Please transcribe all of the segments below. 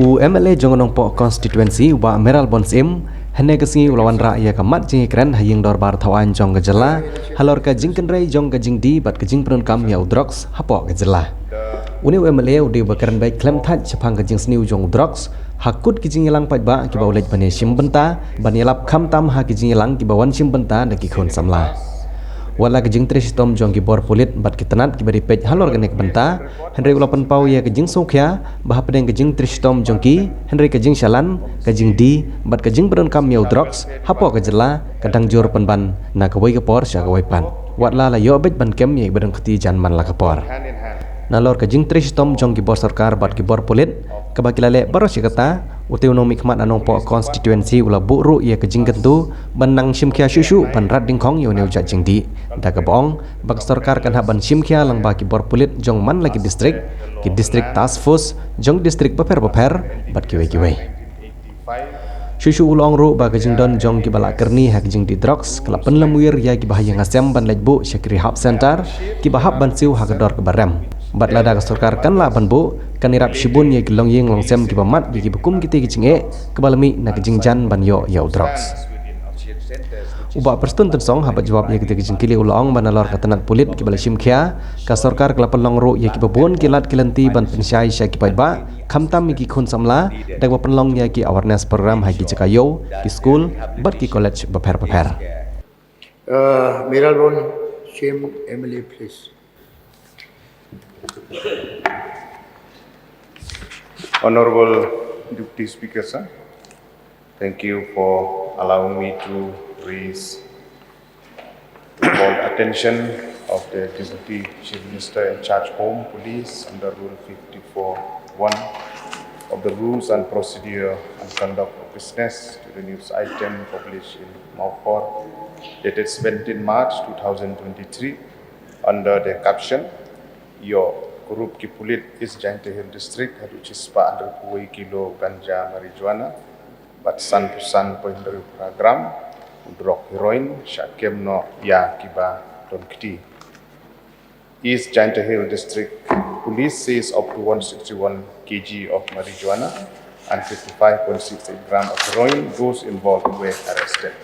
MLA jong Nongpoh Constituency Bah Mayral Born Syiem hynne sngi wanrah iaka Jingkren haying Dorbar thawain jong jylla Halor ka Jingkynrei jong ka jingdie bat ka jingpyndonkam drugs hapoh jylla. Uniu MLA udi Kren beit khlem thait shaphang ka jingsniew jong drugs hakut ki Jingialang Paidbah ki baulej bani bynta bani lap kham tam ha ki Jingialang ki bawan bynta da ki khon samla. Wala ke jingtrei sistem jong ki bor pulit bat ki tenat ki bari pej Halor ganek benta Henry ulapan pau ya ke jing songkhya bah pedeng ke jingtrei sistem jong ki Henry ke jing shalan ke jingdie bat ke jingpyndonkam drugs hapoh ke jylla kadang jur penban na ke wai ke por sya ke wai pan watla la yo bet ban kem ye bedeng khti jan man la ke por Nalor ke jingtrei sistem jong ki bor sarkar bat ki bor pulit ke bakilale baros kata uteu no mikmat Nongpoh Constituency ula buru ia ke jingken tu benang simkhya susu ban rat dingkhong yo neu ja jingdi da ke bong bak sarkar kan haban simkhya lang ba ki bor pulit jong man lagi distrik task force jong distrik beper bat ki wei susu ulong ru ba ke jingdon jong ki bala kerni ha ki jingdi drugs kala penlamuir ya ki bahaya ngasem ban lejbu syakri hub center ki bahab ban siu ha ke dor ke baram bat lada ke sarkar kan la ban bu kan irap shibun ye kilong yeng long sem ki bamat ki bukum kite ki cinge kebalami na jingjan ban yo drugs uba perstun tensong habat jawab ye kite jingkili ulong ban Nalor katanat pulit ki bala simkhya ka sarkar kala pelong ru ye ki babon kilat kilenti ban pensyai sya ki Paidbah khamtam ki khon samla dak ba penlong ye ki awareness program ha ki cakayo ki school bat ki college beper Mayral Born Syiem MLA please. Honorable Deputy Speaker, sir, thank you for allowing me to raise the called attention of the Deputy Chief Minister in charge Home Police under Rule 54(1) of the Rules and Procedure and Conduct of Business to the news item published in Nongpoh dated 17 March 2023 under the caption "Your Grup ki Pulit is Jingkren District had ucispa under 2 kilo ganja marijuana bat san program drug heroin syakem no ya kiba donkti. East Jingkren District Police says up to 161 kg of marijuana and 55.68 gram of heroin. Those involved were arrested.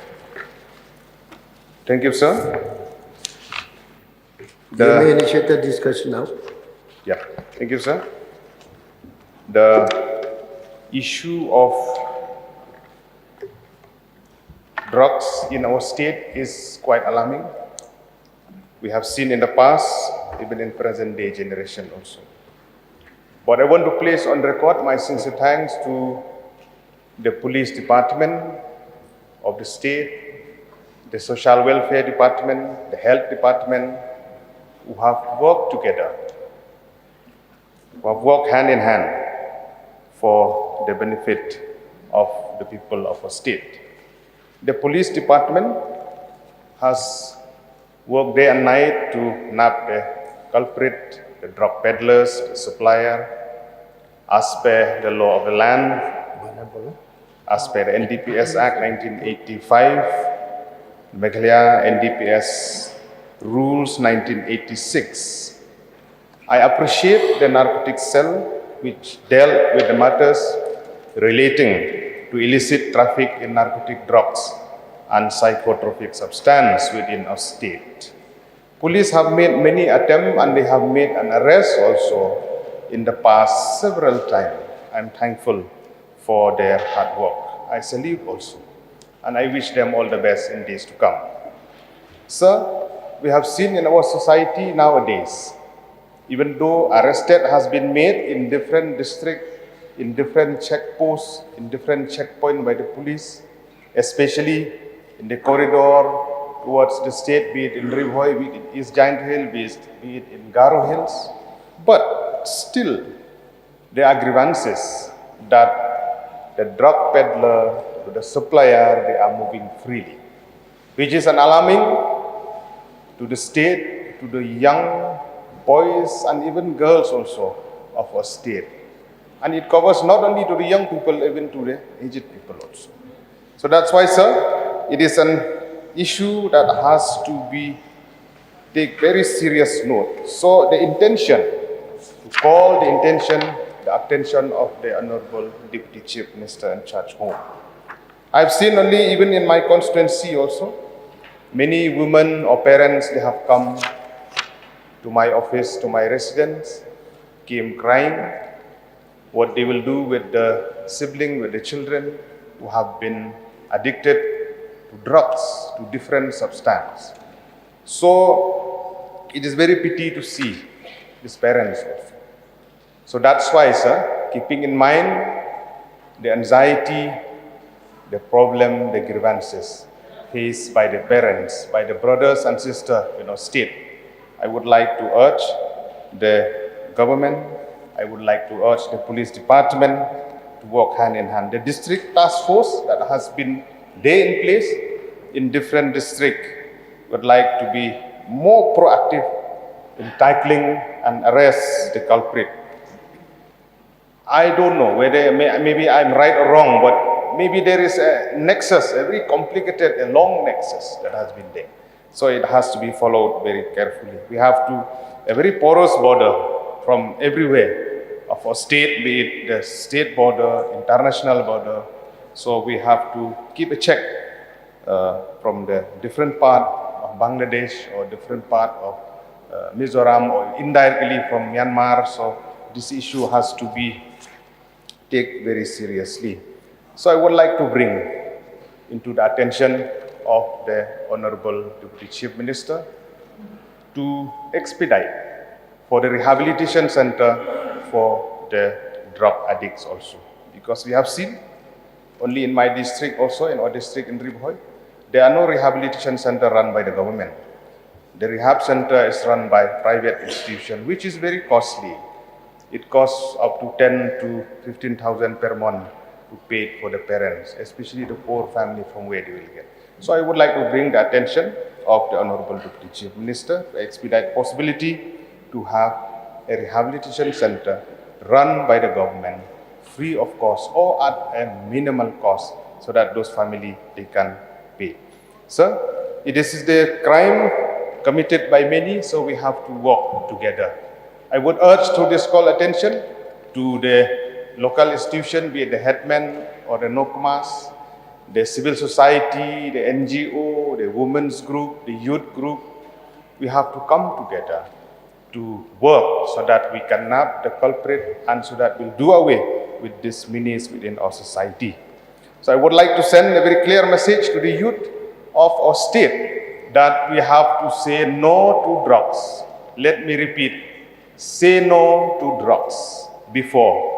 Thank you, sir. You may initiate the discussion now. Yeah, thank you, sir. The issue of drugs in our state is quite alarming. We have seen in the past, even in present day generation also. But I want to place on record my sincere thanks to the police department of the state, the social welfare department, the health department, who have worked together, who have worked hand in hand for the benefit of the people of our state. The police department has worked day and night to nab the culprit, the drug peddlers, the supplier, as per the law of the land, as per the NDPS Act 1985, Meghalaya NDPS Rules 1986. I appreciate the narcotics cell which dealt with the matters relating to illicit traffic in narcotic drugs and psychotropic substance within our state. Police have made many attempts and they have made an arrest also in the past several times. I'm thankful for their hard work. I salute also and I wish them all the best in days to come. Sir, we have seen in our society nowadays, even though arrested has been made in different districts, in different checkposts, in different checkpoints by the police, especially in the corridor towards the state, be it in Bhoi, be it in East Jingkren, be it in Garo Hills. But still, there are grievances that the drug peddler, the supplier, they are moving freely, which is an alarming to the state, to the young boys and even girls also of our state. And it covers not only to the young people, even to the aged people also. So that's why, sir, it is an issue that has to be take very serious note. So the intention, to call the intention the attention of the Honorable Deputy Chief Minister in charge home. I've seen only even in my constituency also, many women or parents, they have come to my office, to my residence, came crying what they will do with the sibling, with the children who have been addicted to drugs, to different substances. So it is very pity to see these parents also. So that's why, sir, keeping in mind the anxiety, the problem, the grievances faced by the parents, by the brothers and sisters in our state, I would like to urge the government, I would like to urge the police department to work hand in hand. The district task force that has been there in place in different districts would like to be more proactive in tackling and arrest the culprit. I don't know whether maybe I'm right or wrong, but maybe there is a nexus, a very complicated, a long nexus that has been there. So it has to be followed very carefully. We have a very porous border from everywhere of our state, be it the state border, international border. So we have to keep a check from the different part of Bangladesh or different part of Mizoram or indirectly from Myanmar. So this issue has to be taken very seriously. So I would like to bring into the attention of the Honorable Deputy Chief Minister to expedite for the rehabilitation center for the drug addicts also. Because we have seen, only in my district also, in our district in Bhoi, there are no rehabilitation center run by the government. The rehab center is run by private institution, which is very costly. It costs up to 10 to 15,000 per month to pay for the parents, especially the poor family from where they will get. So I would like to bring the attention of the Honorable Deputy Chief Minister to expedite possibility to have a rehabilitation center run by the government, free of cost or at a minimal cost, so that those families they can pay. Sir, this is the crime committed by many, so we have to work together. I would urge to this call attention to the local institution, be it the headman or the nokmas, the civil society, the NGO, the women's group, the youth group. We have to come together to work so that we can nab the culprit and so that we'll do away with this menace within our society. So I would like to send a very clear message to the youth of our state that we have to say no to drugs. Let me repeat, say no to drugs before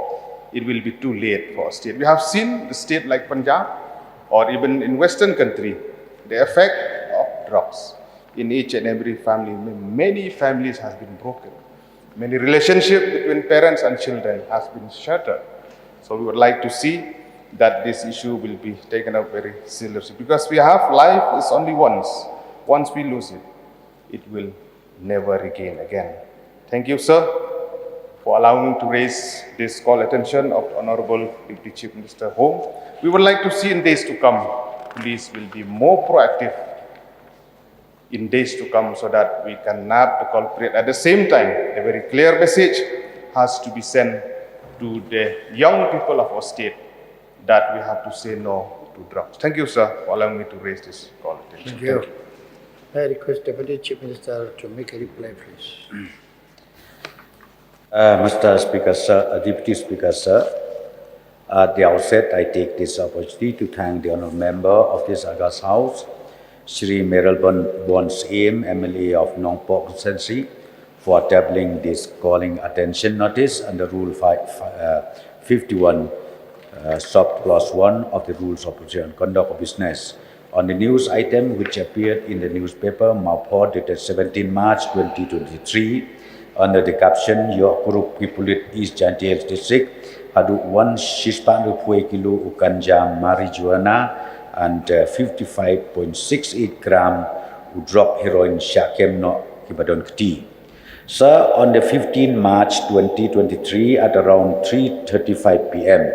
it will be too late for our state. We have seen the state like Punjab or even in Western country, the effect of drugs in each and every family. Many families has been broken. Many relationships between parents and children has been shattered. So we would like to see that this issue will be taken up very seriously, because we have life is only once. Once we lose it, it will never regain again. Thank you, sir, for allowing me to raise this call attention of Honorable Deputy Chief Minister home. We would like to see in days to come, police will be more proactive in days to come so that we can nab the culprit. At the same time, a very clear message has to be sent to the young people of our state that we have to say no to drugs. Thank you, sir, for allowing me to raise this call attention. Thank you. I request Deputy Chief Minister to make a reply, please. Mr. Speaker, sir, Deputy Speaker, sir, at the outset, I take this opportunity to thank the honourable member of this August House, Shri Mayral Born Syiem, MLA of Nongpoh Constituency, for tabling this calling attention notice under Rule 51, sub clause 1 of the Rules of Procedure and Conduct of Business on the news item which appeared in the newspaper Mapoh dated 17 March 2023 under the caption Your Group Pipulit East Jantiel District Haduk 1 640 kilo ukanja marijuana and 55.68 gram drop heroin syakem no kibadon keti. Sir, on the 15 March 2023 at around 3:35 p.m.,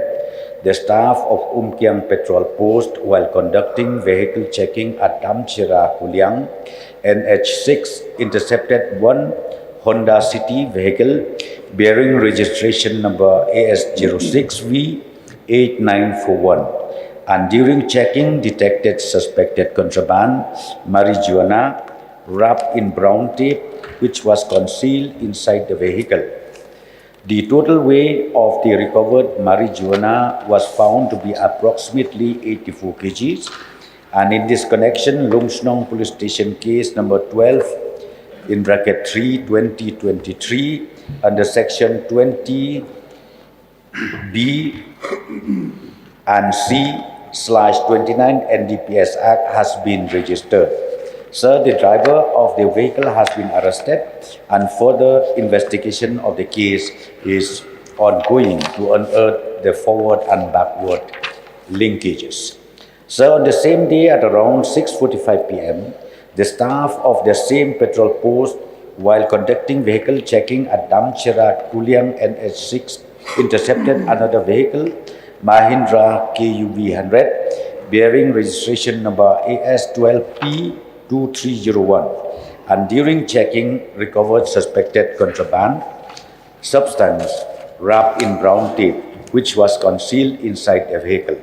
the staff of Umkiang Petrol Post, while conducting vehicle checking at Damchira Kuliang, NH6, intercepted one Honda City vehicle bearing registration number AS06V8941, and during checking detected suspected contraband marijuana wrapped in brown tape which was concealed inside the vehicle. The total weight of the recovered marijuana was found to be approximately 84 kgs, and in this connection, Lumshnong Police Station case number 12 in bracket 3 2023 under section 20B and C/29 NDPS Act has been registered. Sir, the driver of the vehicle has been arrested and further investigation of the case is ongoing to unearth the forward and backward linkages. Sir, on the same day at around 6:45 p.m., the staff of the same petrol post, while conducting vehicle checking at Damchera Kuliang NH6, intercepted another vehicle, Mahindra KUV 100, bearing registration number AS12P2301, and during checking recovered suspected contraband substance wrapped in brown tape which was concealed inside the vehicle.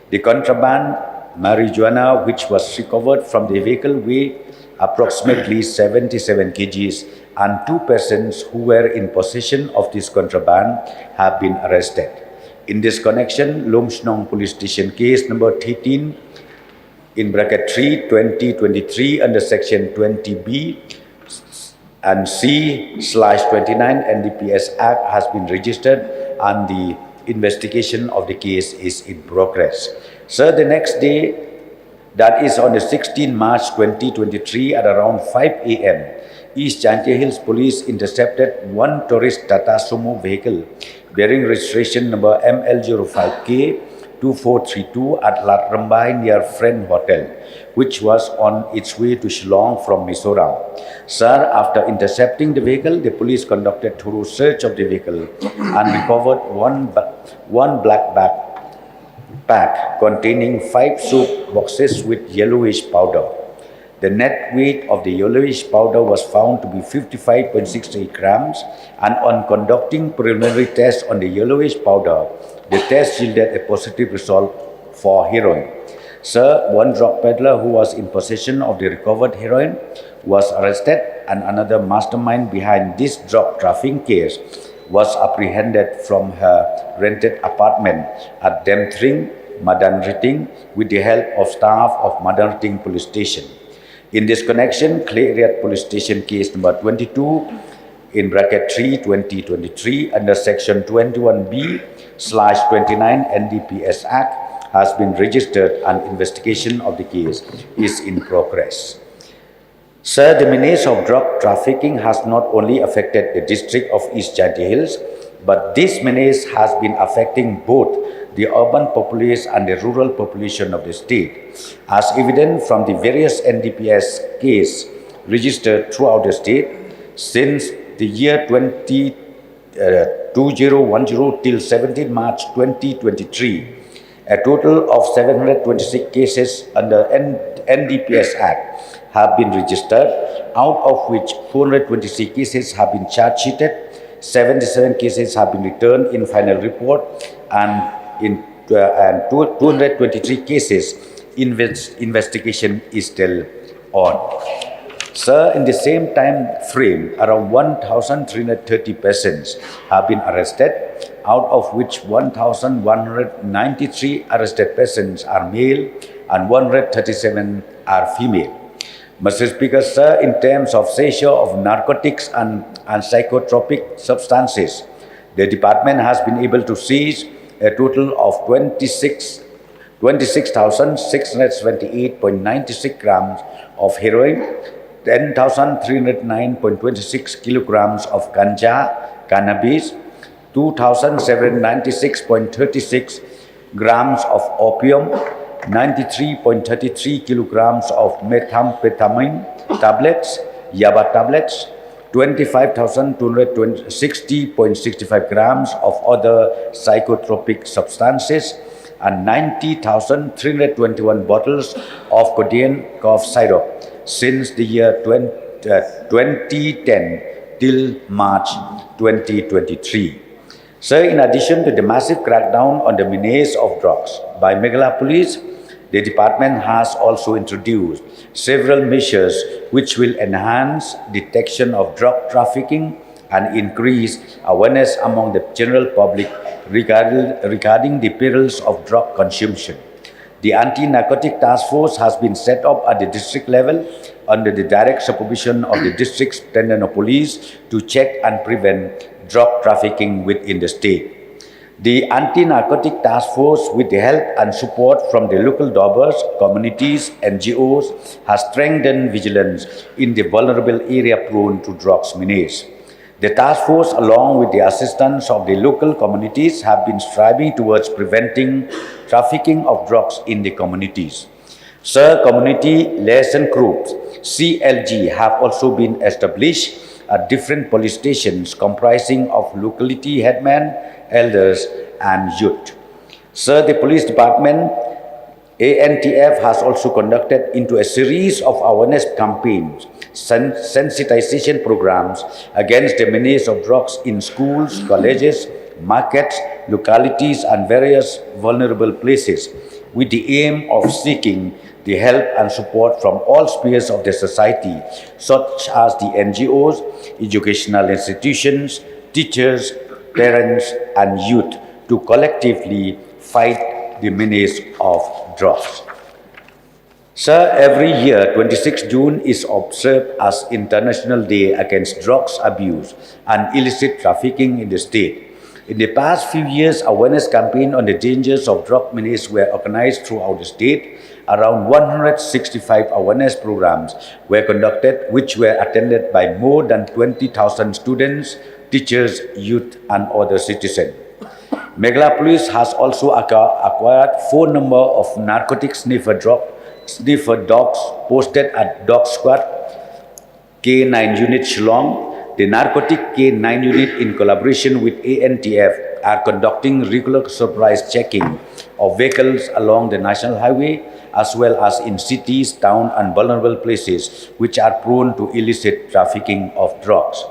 The contraband marijuana which was recovered from the vehicle weighed approximately 77 kgs, and 2 persons who were in possession of this contraband have been arrested. In this connection, Lumshnong Police Station case number 13 in bracket 3 2023 under section 20B and C/29 NDPS Act has been registered, and the investigation of the case is in progress. Sir, the next day, that is on the 16th March 2023 at around 5 a.m., East Chantier Hills Police intercepted one tourist Tata Sumo vehicle bearing registration number ML05K2432 at Lat Rambai near Friend Hotel, which was on its way to Shillong from Mizoram. Sir, after intercepting the vehicle, the police conducted thorough search of the vehicle and recovered one black backpack containing 5 soap boxes with yellowish powder. The net weight of the yellowish powder was found to be 55.68 grams, and on conducting preliminary tests on the yellowish powder, the test yielded a positive result for heroin. Sir, one drug peddler who was in possession of the recovered heroin was arrested, and another mastermind behind this drug trafficking case was apprehended from her rented apartment at Demthring, Madanriting, with the help of staff of Madanriting Police Station. In this connection, Clariat Police Station case number 22 in bracket 3 2023 under section 21B/29 NDPS Act has been registered, and investigation of the case is in progress. Sir, the menace of drug trafficking has not only affected the district of East Chantier Hills, but this menace has been affecting both the urban populace and the rural population of the state, as evident from the various NDPS cases registered throughout the state since the year 2010 till 17 March 2023. A total of 726 cases under NDPS Act have been registered, out of which 426 cases have been charge-sheeted, 77 cases have been returned in final report, and 223 cases investigation is still on. Sir, in the same time frame, around 1,330 persons have been arrested, out of which 1,193 arrested persons are male and 137 are female. Mr. Speaker, sir, in terms of seizure of narcotics and psychotropic substances, the department has been able to seize a total of 26,678.96 grams of heroin, 10,309.26 kilograms of ganja, cannabis, 2,796.36 grams of opium, 93.33 kilograms of methamphetamine tablets, yaba tablets, 25,260.65 grams of other psychotropic substances, and 90,321 bottles of codeine cough syrup since the year 2010 till March 2023. Sir, in addition to the massive crackdown on the menace of drugs by Meghalaya Police, the department has also introduced several measures which will enhance detection of drug trafficking and increase awareness among the general public regarding the perils of drug consumption. The Anti-Narcotic Task Force has been set up at the district level under the direct supervision of the district's Superintendent of Police to check and prevent drug trafficking within the state. The Anti-Narcotic Task Force, with the help and support from the local Dorbars, communities, NGOs, has strengthened vigilance in the vulnerable area prone to drugs menace. The task force, along with the assistance of the local communities, have been striving towards preventing trafficking of drugs in the communities. Sir, community liaison groups, CLG, have also been established at different police stations comprising of locality headmen, elders, and youth. Sir, the police department, ANTF, has also conducted into a series of awareness campaigns, sensitization programs against the menace of drugs in schools, colleges, markets, localities, and various vulnerable places, with the aim of seeking the help and support from all spheres of the society, such as the NGOs, educational institutions, teachers, parents, and youth, to collectively fight the menace of drugs. Sir, every year, 26 June is observed as International Day Against Drugs Abuse and Illicit Trafficking in the state. In the past few years, awareness campaigns on the dangers of drug menace were organized throughout the state. Around 165 awareness programs were conducted, which were attended by more than 20,000 students, teachers, youth, and other citizens. Meghalaya Police has also acquired 4 number of narcotic sniffer dogs posted at Dog Squad K9 Unit Shillong. The narcotic K9 unit, in collaboration with ANTF, are conducting regular surprise checking of vehicles along the national highway, as well as in cities, towns, and vulnerable places which are prone to illicit trafficking of drugs.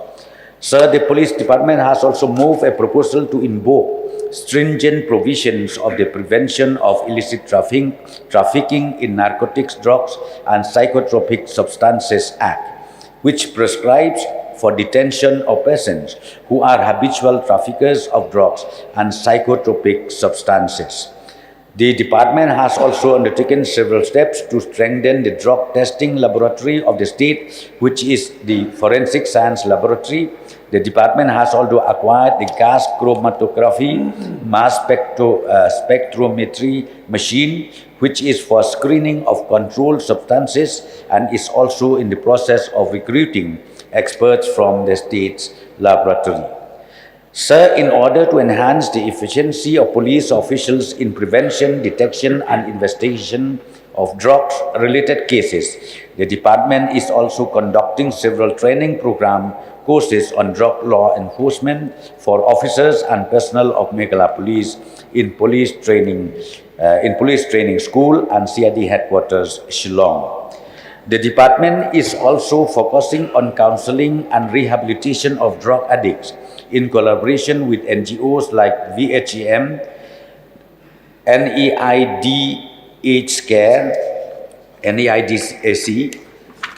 Sir, the police department has also moved a proposal to invoke stringent provisions of the Prevention of Illicit Trafficking in Narcotics, Drugs, and Psychotropic Substances Act, which prescribes for detention of persons who are habitual traffickers of drugs and psychotropic substances. The department has also undertaken several steps to strengthen the drug testing laboratory of the state, which is the Forensic Science Laboratory. The department has also acquired the gas chromatography mass spectrometry machine, which is for screening of controlled substances, and is also in the process of recruiting experts from the state's laboratory. Sir, in order to enhance the efficiency of police officials in prevention, detection, and investigation of drugs-related cases, the department is also conducting several training program courses on drug law enforcement for officers and personnel of Meghalaya Police in police training school and CID headquarters, Shillong. The department is also focusing on counseling and rehabilitation of drug addicts in collaboration with NGOs like VHEM, NEIDAC,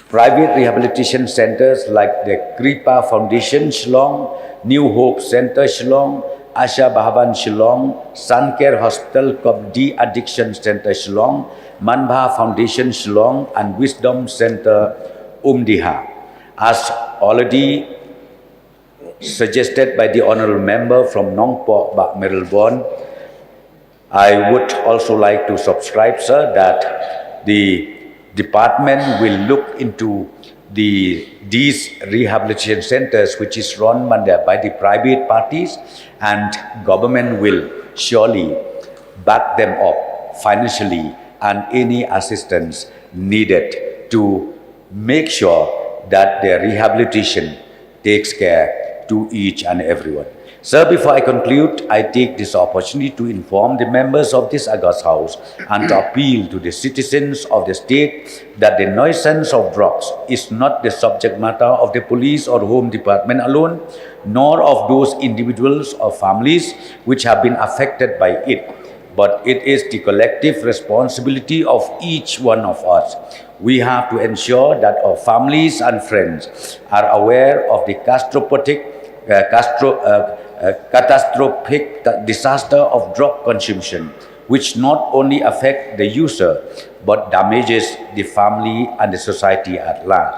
private rehabilitation centers like the Kripa Foundation Shillong, New Hope Center Shillong, Asha Bhavan Shillong, Suncare Hospital De-Addiction Center Shillong, Manbha Foundation Shillong, and Wisdom Center Umdiha. As already suggested by the Honourable Member from Nongpoh, Bah Mayral Born, I would also like to subscribe, sir, that the department will look into these rehabilitation centers, which is run by the private parties, and government will surely back them up financially and any assistance needed to make sure that their rehabilitation takes care to each and everyone. Sir, before I conclude, I take this opportunity to inform the members of this August House and to appeal to the citizens of the state that the nuisance of drugs is not the subject matter of the police or home department alone, nor of those individuals or families which have been affected by it, but it is the collective responsibility of each one of us. We have to ensure that our families and friends are aware of the catastrophic disaster of drug consumption, which not only affect the user, but damages the family and the society at large.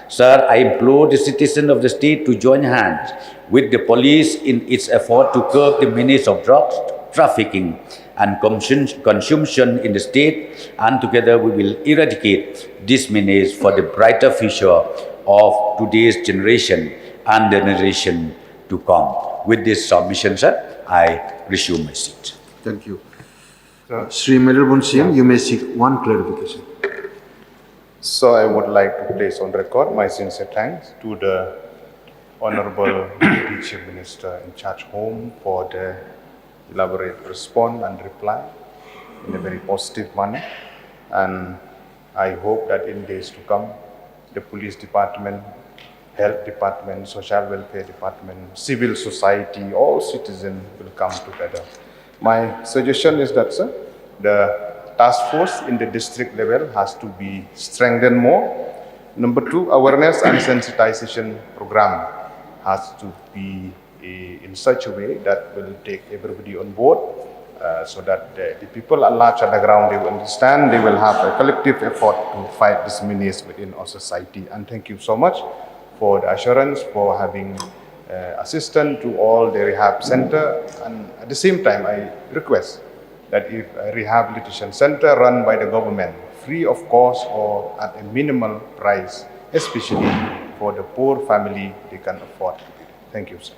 Sir, I implore the citizens of the state to join hands with the police in its effort to curb the menace of drugs trafficking and consumption in the state, and together we will eradicate this menace for the brighter future of today's generation and the generation to come. With this submission, sir, I resume my seat. Thank you. Shri Mayral Born Syiem, you may seek one clarification. So I would like to place on record my sincere thanks to the Honorable Deputy Chief Minister in charge home for the elaborate response and reply in a very positive manner. And I hope that in days to come, the police department, health department, social welfare department, civil society, all citizens will come together. My suggestion is that, sir, the task force in the district level has to be strengthened more. Number two, awareness and sensitization program has to be in such a way that will take everybody on board, so that the people at large at the ground, they will understand, they will have a collective effort to fight this menace within our society. And thank you so much for the assurance, for having assistance to all the rehab center. And at the same time, I request that if a rehabilitation center run by the government, free of cost or at a minimal price, especially for the poor family, they can afford. Thank you, sir.